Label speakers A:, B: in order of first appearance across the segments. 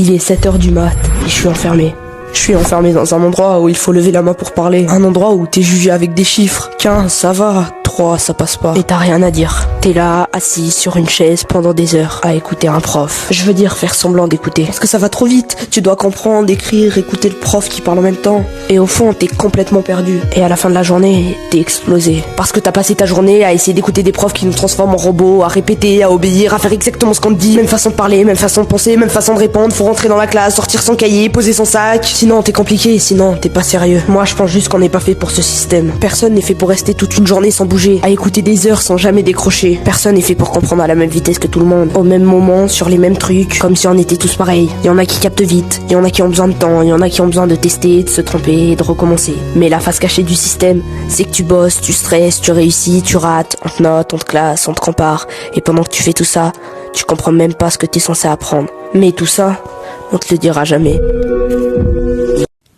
A: Il est 7 heures du mat et je suis enfermé. Je suis enfermé dans un endroit où il faut lever la main pour parler. Un endroit où t'es jugé avec des chiffres. 15, ça va. 3, ça passe pas. Et t'as rien à dire. T'es là, assis sur une chaise pendant des heures, à écouter un prof. Je veux dire faire semblant d'écouter. Parce que ça va trop vite. Tu dois comprendre, écrire, écouter le prof qui parle en même temps. Et au fond, t'es complètement perdu. Et à la fin de la journée, t'es explosé. Parce que t'as passé ta journée à essayer d'écouter des profs qui nous transforment en robots, à répéter, à obéir, à faire exactement ce qu'on te dit. Même façon de parler, même façon de penser, même façon de répondre. Faut rentrer dans la classe, sortir son cahier, poser son sac. Sinon, t'es compliqué, sinon, t'es pas sérieux. Moi, je pense juste qu'on n'est pas fait pour ce système. Personne n'est fait pour rester toute une journée sans bouger, à écouter des heures sans jamais décrocher. Personne n'est fait pour comprendre à la même vitesse que tout le monde, au même moment, sur les mêmes trucs, comme si on était tous pareils. Il y en a qui captent vite, il y en a qui ont besoin de temps, il y en a qui ont besoin de tester, de se tromper, de recommencer. Mais la face cachée du système, c'est que tu bosses, tu stresses, tu réussis, tu rates, on te note, on te classe, on te compare. Et pendant que tu fais tout ça, tu comprends même pas ce que t'es censé apprendre. Mais tout ça, on te le dira jamais.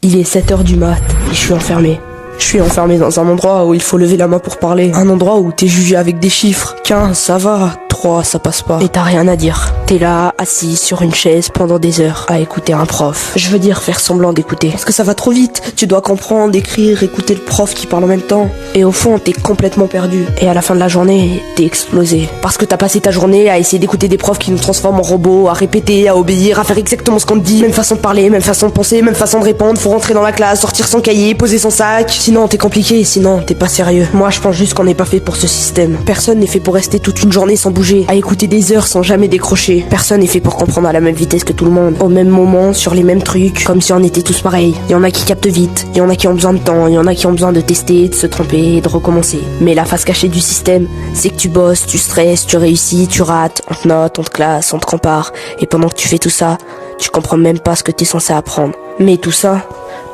A: Il est 7 heures du mat et je suis enfermé. Je suis enfermé dans un endroit où il faut lever la main pour parler. Un endroit où t'es jugé avec des chiffres. 15, ça va. 3, ça passe pas. Et t'as rien à dire. T'es là, assis sur une chaise pendant des heures, à écouter un prof. Je veux dire faire semblant d'écouter. Parce que ça va trop vite. Tu dois comprendre, écrire, écouter le prof qui parle en même temps. Et au fond, t'es complètement perdu. Et à la fin de la journée, t'es explosé. Parce que t'as passé ta journée à essayer d'écouter des profs qui nous transforment en robots, à répéter, à obéir, à faire exactement ce qu'on te dit. Même façon de parler, même façon de penser, même façon de répondre. Faut rentrer dans la classe, sortir son cahier, poser son sac. Sinon, t'es compliqué, sinon, t'es pas sérieux. Moi, je pense juste qu'on n'est pas fait pour ce système. Personne n'est fait pour rester toute une journée sans bouger, à écouter des heures sans jamais décrocher. Personne n'est fait pour comprendre à la même vitesse que tout le monde, au même moment, sur les mêmes trucs, comme si on était tous pareils. Il y en a qui captent vite, il y en a qui ont besoin de temps, il y en a qui ont besoin de tester, de se tromper, de recommencer. Mais la face cachée du système, c'est que tu bosses, tu stresses, tu réussis, tu rates, on te note, on te classe, on te compare. Et pendant que tu fais tout ça, tu comprends même pas ce que t'es censé apprendre. Mais tout ça,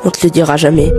A: on te le dira jamais.